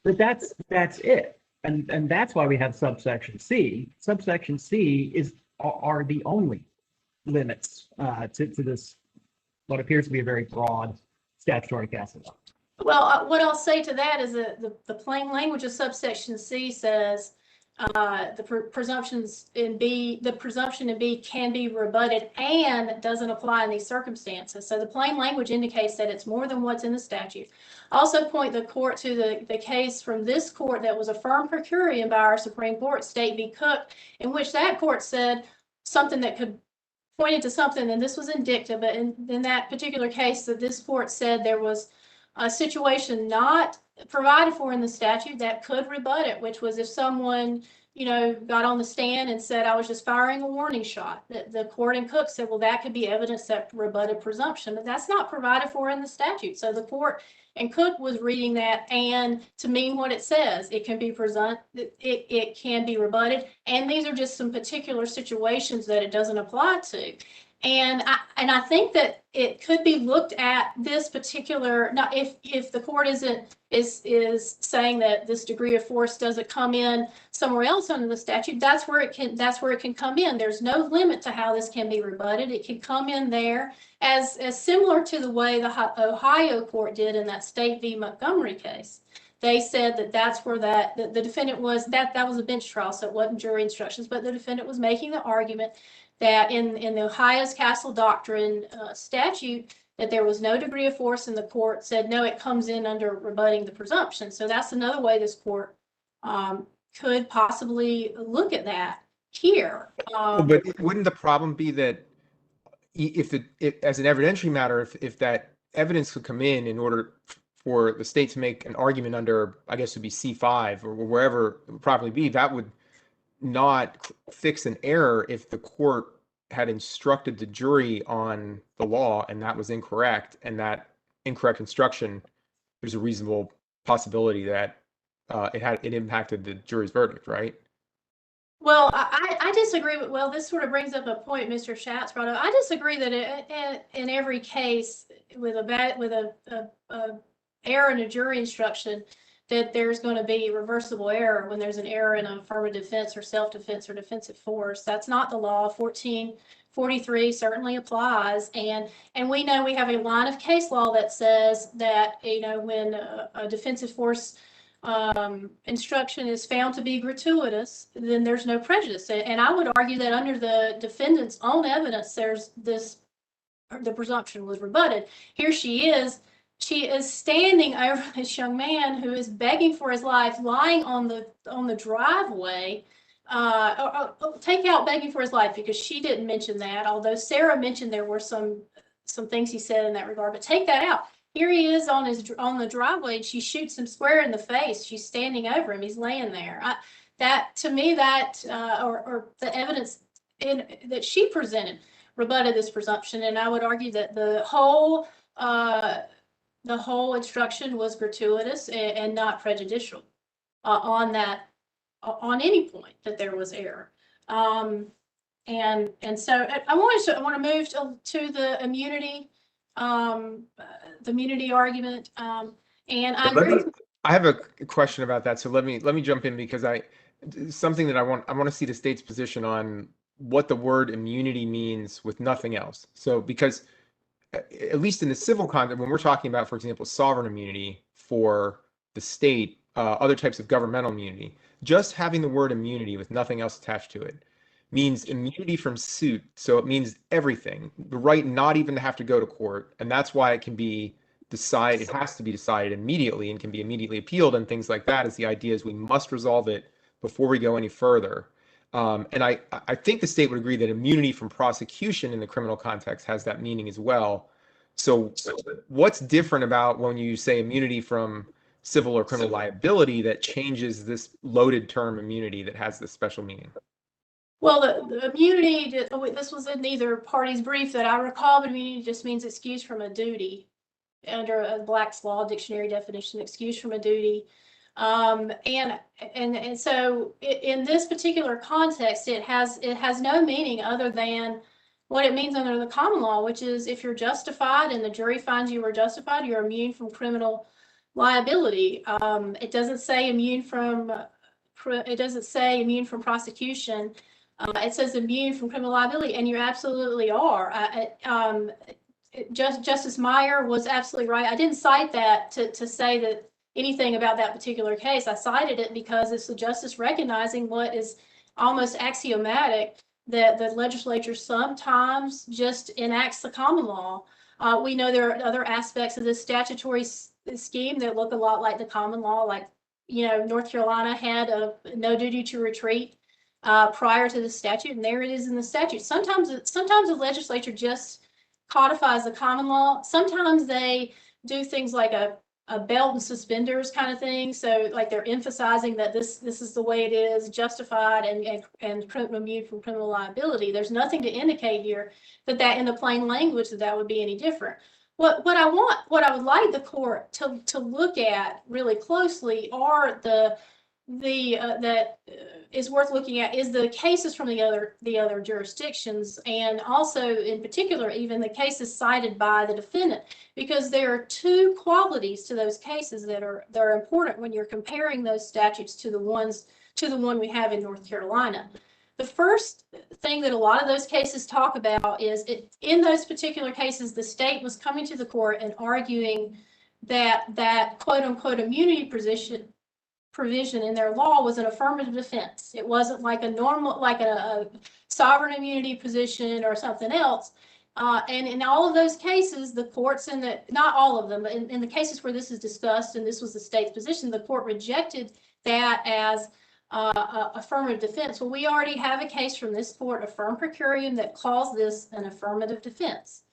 that's it. And that's why we have subsection C. Subsection C are the only limits to this, what appears to be a very broad statutory castle law. Well, what I'll say to that is that the plain language of subsection C says the presumption in B can be rebutted and doesn't apply in these circumstances. So the plain language indicates that it's more than what's in the statute. Also point the court to the case from this court that was affirmed per curiam by our Supreme Court, State v. Cook, in which that court said something that could pointed to something, and this was in dicta, but in that particular case that this court said there was a situation not provided for in the statute that could rebut it, which was if someone, got on the stand and said, I was just firing a warning shot. The court in Cook said, well, that could be evidence that rebutted presumption, but that's not provided for in the statute. So the court in Cook was reading that and to mean what it says. It can be it can be rebutted, and these are just some particular situations that it doesn't apply to. And I think that it could be looked at this particular, now if the court is saying that this degree of force doesn't come in somewhere else under the statute, that's where it can come in. There's no limit to how this can be rebutted. It can come in there as similar to the way the Ohio court did in that State v. Montgomery case. They said that's where the defendant was, that was a bench trial, so it wasn't jury instructions, but the defendant was making the argument that in the Ohio's Castle Doctrine statute, that there was no degree of force, and the court said, no, it comes in under rebutting the presumption. So that's another way this court could possibly look at that here. But wouldn't the problem be that if as an evidentiary matter, if that evidence could come in order for the state to make an argument under, I guess it would be C5 or wherever it would probably be, that would not fix an error if the court had instructed the jury on the law and that was incorrect, and that incorrect instruction, there's a reasonable possibility that it impacted the jury's verdict, right? Well, I disagree with, well, this sort of brings up a point Mr. Schatz brought up. I disagree that in every case with a error in a jury instruction, that there's going to be reversible error when there's an error in affirmative defense or self-defense or defensive force. That's not the law. 1443 certainly applies, and we know we have a line of case law that says that when a defensive force instruction is found to be gratuitous, then there's no prejudice. And I would argue that under the defendant's own evidence, the presumption was rebutted. Here she is standing over this young man who is begging for his life, lying on the driveway. Take out begging for his life, because she didn't mention that, although Sarah mentioned there were some things he said in that regard, but take that out. Here he is on the driveway, and she shoots him square in the face. She's standing over him. He's laying there. To me, or the evidence that she presented rebutted this presumption, and I would argue that the whole instruction was gratuitous and not prejudicial on any point that there was error. And so I want to move to the immunity. The immunity argument, and I have a question about that. So let me jump in, because something that I want to see the state's position on what the word immunity means with nothing else. So because at least in the civil context, when we're talking about, for example, sovereign immunity for the state, other types of governmental immunity, just having the word immunity with nothing else attached to it means immunity from suit. So it means everything, the right not even to have to go to court. And that's why it has to be decided immediately and can be immediately appealed and things like that. Is the idea is we must resolve it before we go any further. And I think the state would agree that immunity from prosecution in the criminal context has that meaning as well. So what's different about when you say immunity from civil or criminal liability that changes this loaded term immunity that has this special meaning? Well, the immunity, this was in neither party's brief that I recall, but immunity just means excused from a duty under a Black's Law dictionary definition, excused from a duty. And so in this particular context, it has no meaning other than what it means under the common law, which is if you're justified and the jury finds you were justified, you're immune from criminal liability. It doesn't say immune from prosecution. It says immune from criminal liability, and you absolutely are. Justice Meyer was absolutely right. I didn't cite that to say that anything about that particular case. I cited it because it's the justice recognizing what is almost axiomatic, that the legislature sometimes just enacts the common law. We know there are other aspects of this statutory scheme that look a lot like the common law, like, North Carolina had a no duty to retreat prior to the statute, and there it is in the statute. Sometimes the legislature just codifies the common law. Sometimes they do things like a belt and suspenders kind of thing. So like they're emphasizing that this is the way it is, justified and immune from criminal liability. There's nothing to indicate here that in the plain language that would be any different. What I would like the court to look at really closely are that is worth looking at is the cases from the other jurisdictions, and also in particular even the cases cited by the defendant, because there are two qualities to those cases that are important when you're comparing those statutes to the one we have in North Carolina. The first thing that a lot of those cases talk about is in those particular cases, the state was coming to the court and arguing that quote unquote immunity provision in their law was an affirmative defense. It wasn't like a sovereign immunity position or something else. And in all of those cases, the courts not all of them, but in the cases where this is discussed, and this was the state's position, the court rejected that as affirmative defense. Well, we already have a case from this court, affirm per curiam, that calls this an affirmative defense.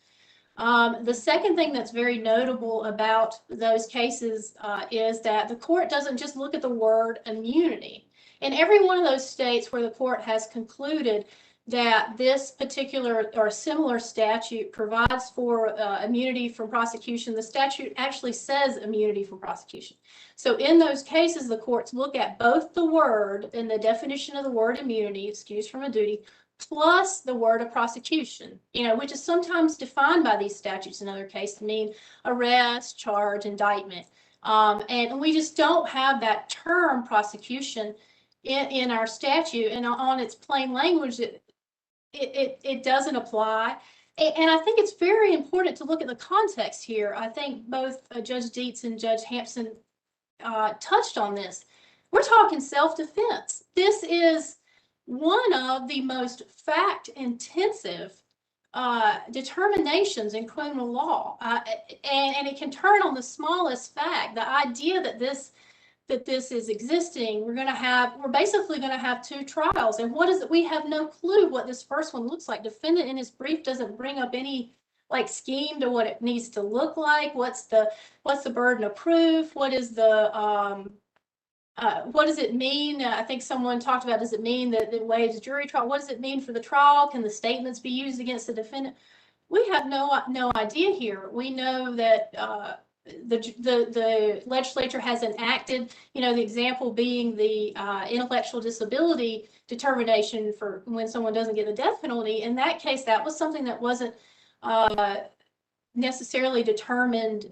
The second thing that's very notable about those cases is that the court doesn't just look at the word immunity. In every one of those states where the court has concluded that this particular or similar statute provides for immunity from prosecution, the statute actually says immunity from prosecution. So in those cases, the courts look at both the word and the definition of the word immunity, excused from a duty, plus the word of prosecution, which is sometimes defined by these statutes in other cases to mean arrest, charge, indictment. And we just don't have that term prosecution in our statute, and on its plain language, it doesn't apply. And I think it's very important to look at the context here. I think both Judge Dietz and Judge Hampson touched on this. We're talking self-defense. This is one of the most fact-intensive determinations in criminal law, and it can turn on the smallest fact. The idea that this is existing, we're basically going to have two trials, and what is it? We have no clue what this first one looks like. Defendant in his brief doesn't bring up any scheme to what it needs to look like. What's the burden of proof? What is what does it mean? I think someone talked about, does it mean that it waives jury trial? What does it mean for the trial? Can the statements be used against the defendant? We have no idea here. We know that the legislature has enacted, the example being the intellectual disability determination for when someone doesn't get the death penalty. In that case, that was something that wasn't necessarily determined.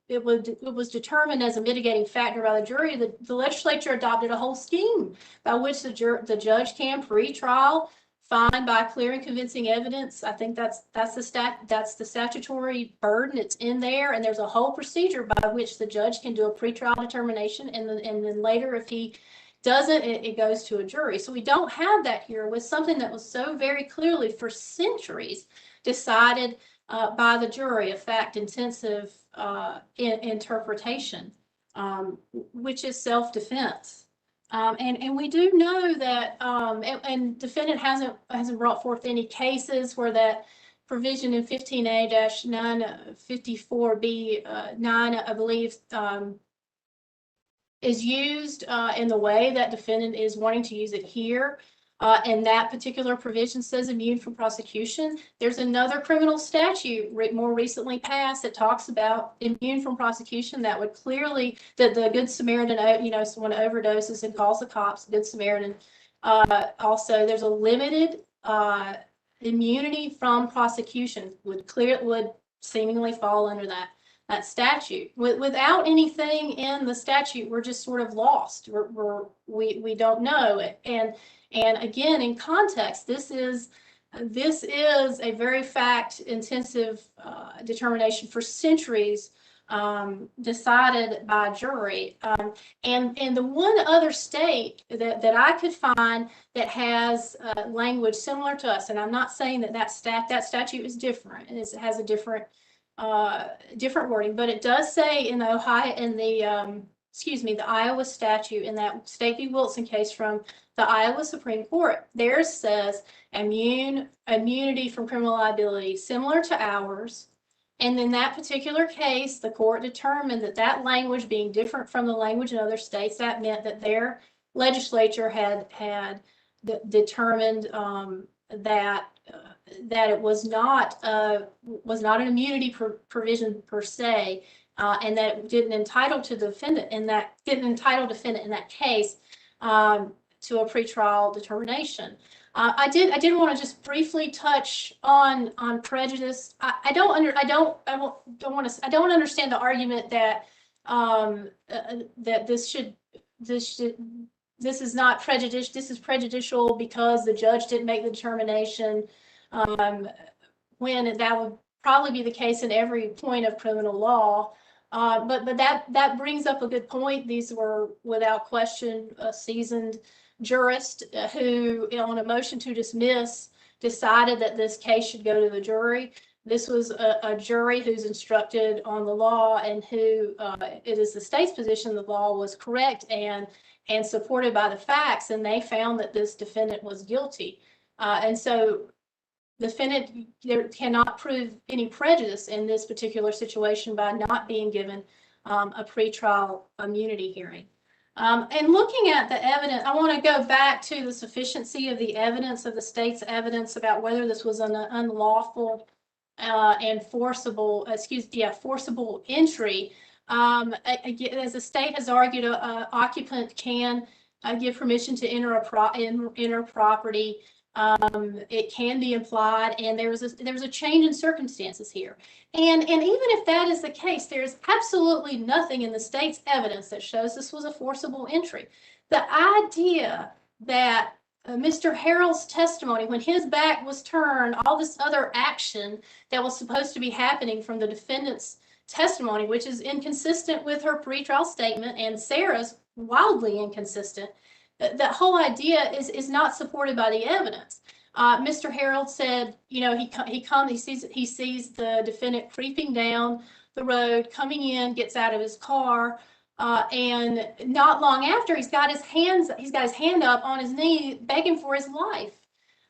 It was determined as a mitigating factor by the jury. The legislature adopted a whole scheme by which the judge can pre-trial find by clear and convincing evidence. I think that's the statutory burden. It's in there, and there's a whole procedure by which the judge can do a pre-trial determination, and then later, if he doesn't, it goes to a jury. So we don't have that here with something that was so very clearly for centuries decided by the jury, a fact-intensive interpretation, which is self-defense. And we do know that, and defendant hasn't brought forth any cases where that provision in 15A-954B9, I believe, is used in the way that defendant is wanting to use it here. And that particular provision says immune from prosecution. There's another criminal statute more recently passed that talks about immune from prosecution that would clearly, that the Good Samaritan, someone overdoses and calls the cops, Good Samaritan. Also, there's a limited immunity from prosecution would seemingly fall under that statute. Without anything in the statute, we're just sort of lost. We don't know it. And again, in context, this is This is a very fact-intensive determination for centuries, decided by jury. And the one other state that I could find that has language similar to us, and I'm not saying that statute is different, and it has a different wording, but it does say in the the Iowa statute, in that State v. Wilson case from the Iowa Supreme Court, theirs says immunity from criminal liability similar to ours. And in that particular case, the court determined that language being different from the language in other states, that meant that their legislature had determined that it was not an immunity provision per se, and that it didn't entitle defendant in that case to a pretrial determination. I did want to just briefly touch on prejudice. I don't understand the argument that that this is not prejudicial. This is prejudicial because the judge didn't make the determination, when that would probably be the case in every point of criminal law. But that brings up a good point. These were without question seasoned jurists who, on a motion to dismiss, decided that this case should go to the jury. This was a jury who's instructed on the law, and who it is the state's position the law was correct and supported by the facts, and they found that this defendant was guilty. And so the defendant cannot prove any prejudice in this particular situation by not being given a pretrial immunity hearing. And looking at the evidence, I want to go back to the sufficiency of the evidence, of the state's evidence about whether this was an unlawful and forcible entry. As the state has argued, an occupant can give permission to enter property. It can be implied, and there's a change in circumstances here. And even if that is the case, there's absolutely nothing in the state's evidence that shows this was a forcible entry. The idea that Mr. Harrell's testimony, when his back was turned, all this other action that was supposed to be happening from the defendant's testimony, which is inconsistent with her pretrial statement, and Sarah's wildly inconsistent, that whole idea is not supported by the evidence. Mr. Harrell said, he sees the defendant creeping down the road, coming in, gets out of his car, and not long after, he's got his hand up on his knee, begging for his life.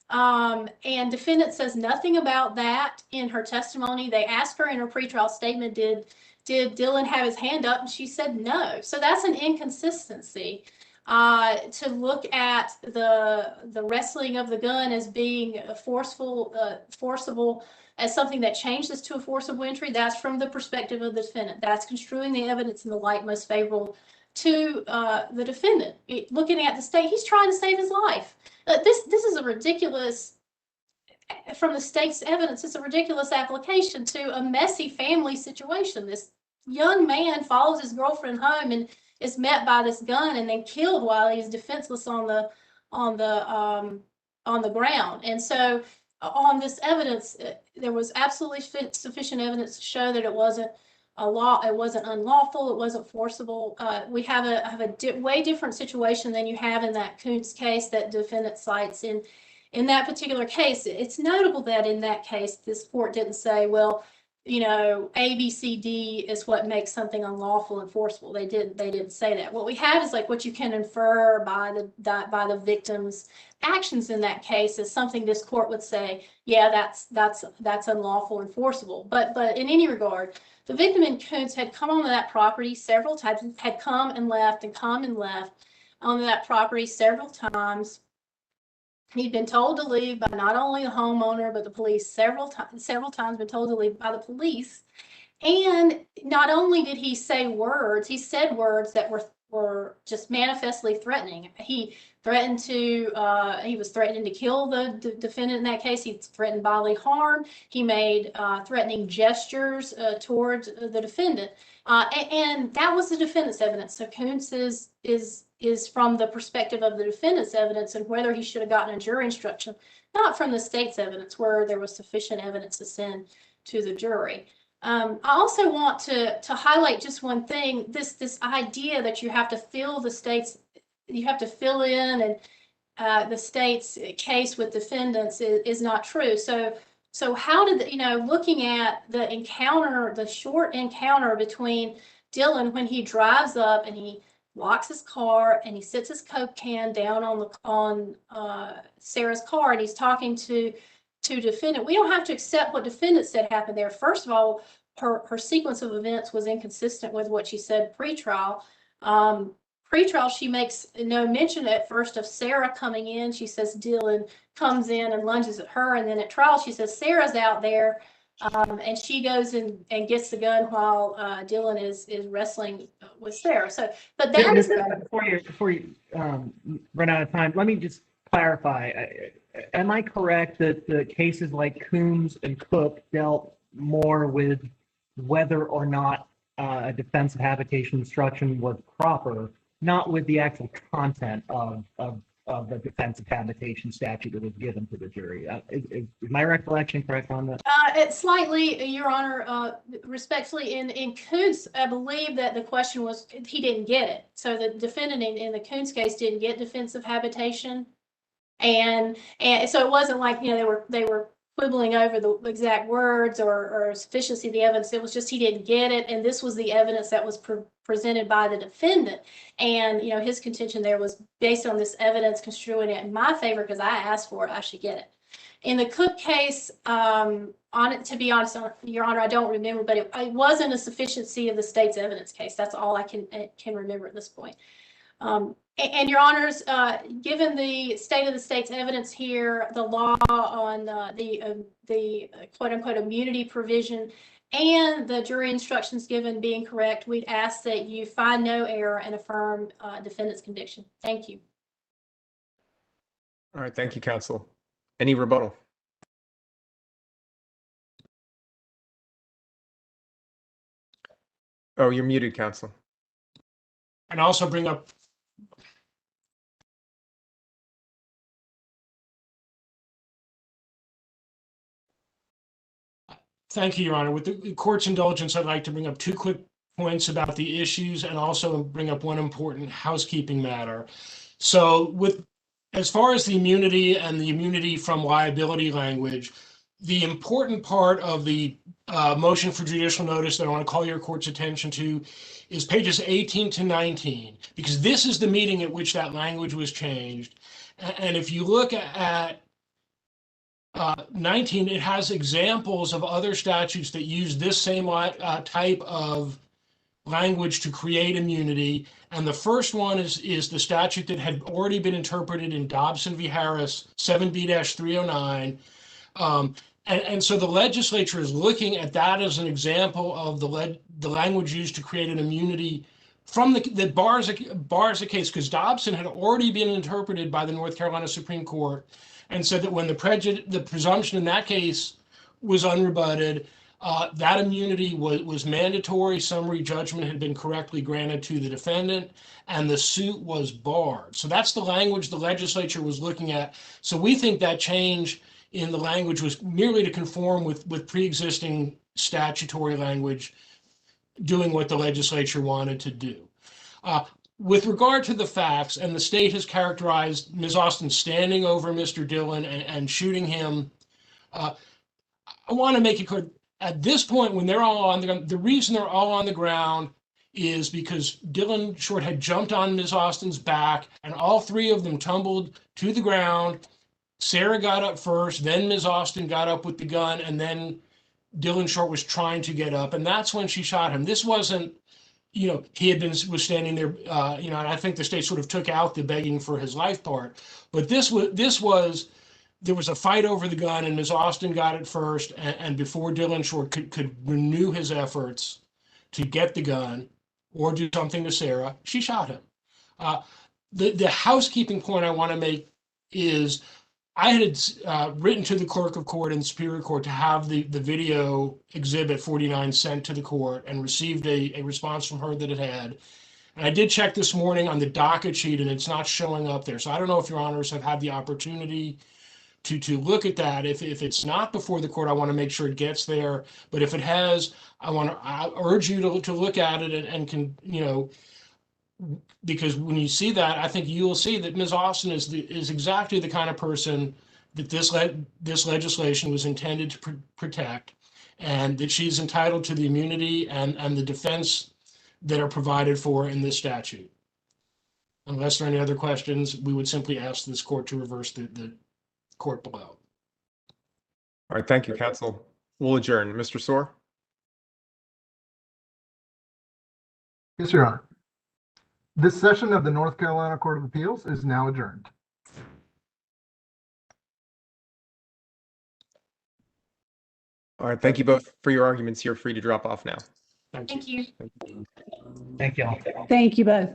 And defendant says nothing about that in her testimony. They asked her in her pretrial statement, did Dylan have his hand up? And she said no. So that's an inconsistency. To look at the wrestling of the gun as being forcible, as something that changed this to a forcible entry, that's from the perspective of the defendant. That's construing the evidence in the light most favorable to the defendant. Looking at the state, he's trying to save his life. This is a ridiculous, from the state's evidence, it's a ridiculous application to a messy family situation. This young man follows his girlfriend home and is met by this gun and then killed while he's defenseless on the ground. And so on this evidence, there was absolutely sufficient evidence to show that it wasn't unlawful, it wasn't forcible. We have a way different situation than you have in that Kuntz case that defendant cites. In that particular case, it's notable that in that case, this court didn't say, well, A, B, C, D is what makes something unlawful and forcible. They didn't say that. What we have is like what you can infer by the victim's actions in that case is something this court would say, yeah, that's unlawful and forcible. But in any regard, the victim in Kuntz had come onto that property several times, had come and left onto that property several times. He'd been told to leave by not only the homeowner, but the police several times been told to leave by the police. And not only did he say words, he said words that were just manifestly threatening. He was threatening to kill the defendant in that case. He threatened bodily harm. He made threatening gestures towards the defendant. And that was the defendant's evidence. So Kuntz is from the perspective of the defendant's evidence and whether he should have gotten a jury instruction. not from the state's evidence where there was sufficient evidence to send to the jury. I also want to highlight just one thing, this idea that you have to fill in and the state's case with defendants is not true. So how did, looking at the encounter, the short encounter between Dylan when he drives up and he locks his car and he sits his Coke can down on Sarah's car and he's talking to defendant. We don't have to accept what defendant said happened there. First of all, her sequence of events was inconsistent with what she said pre-trial. Pre-trial, she makes no mention at first of Sarah coming in. She says Dylan comes in and lunges at her. And then at trial, she says Sarah's out there. And she goes and gets the gun while Dylan is wrestling with Sarah. So, but that is before you run out of time, let me just clarify. Am I correct that the cases like Coombs and Cook dealt more with whether or not a defensive habitation instruction was proper, not with the actual content of the defensive habitation statute that was given to the jury? Is my recollection correct on that? It's slightly, Your Honor, respectfully, in Coombs, I believe that the question was he didn't get it. So the defendant in the Coombs case didn't get defensive habitation, and so it wasn't like they were quibbling over the exact words or sufficiency of the evidence. It was just he didn't get it, and this was the evidence that was presented by the defendant. And his contention there was based on this evidence, construing it in my favor because I asked for it, I should get it. In the Cook case, to be honest, Your Honor, I don't remember, but it wasn't a sufficiency of the state's evidence case. That's all I can remember at this point. And Your Honors, given the state of the state's evidence here, the law on the quote unquote immunity provision and the jury instructions given being correct, we'd ask that you find no error and affirm defendant's conviction. Thank you. All right, thank you, counsel. Any rebuttal? Oh, you're muted, counsel. And also bring up. Thank you, Your Honor. With the court's indulgence, I'd like to bring up two quick points about the issues and also bring up one important housekeeping matter. So as far as the immunity and the immunity from liability language, the important part of the motion for judicial notice that I want to call your court's attention to is pages 18 to 19, because this is the meeting at which that language was changed. And if you look at 19, it has examples of other statutes that use this same type of language to create immunity. And the first one is the statute that had already been interpreted in Dobson v. Harris, 7B-309. And so the legislature is looking at that as an example of the language used to create an immunity from that bars a case, because Dobson had already been interpreted by the North Carolina Supreme Court and said that when the presumption in that case was unrebutted, that immunity was mandatory. Summary judgment had been correctly granted to the defendant, and the suit was barred. So that's the language the legislature was looking at. So we think that change in the language was merely to conform with pre-existing statutory language, doing what the legislature wanted to do. With regard to the facts, and the state has characterized Ms. Austin standing over Mr. Dillon and shooting him, I want to make it clear, at this point when they're all on the ground, the reason they're all on the ground is because Dylan Short had jumped on Ms. Austin's back and all three of them tumbled to the ground. Sarah got up first, then Ms. Austin got up with the gun, and then Dylan Short was trying to get up, and that's when she shot him. This wasn't, he was standing there, and I think the state sort of took out the begging for his life part. But there was a fight over the gun, and Ms. Austin got it first, and before Dylan Short could renew his efforts to get the gun or do something to Sarah, she shot him. The housekeeping point I want to make is I had written to the clerk of court in Superior Court to have the video exhibit 49 sent to the court, and received a response from her that it had. And I did check this morning on the docket sheet, and it's not showing up there. So I don't know if your honors have had the opportunity to look at that. If it's not before the court, I want to make sure it gets there. But if it has, I urge you to look at it and can, because when you see that, I think you will see that Ms. Austin is exactly the kind of person that this legislation was intended to protect, and that she's entitled to the immunity and the defense that are provided for in this statute. Unless there are any other questions, we would simply ask this court to reverse the court below. All right, thank you, counsel. We'll adjourn. Mr. Soar? Yes, Your Honor. This session of the North Carolina Court of Appeals is now adjourned. All right, thank you both for your arguments. You're free to drop off now. Thank you. Thank you. Thank you all. Thank you both.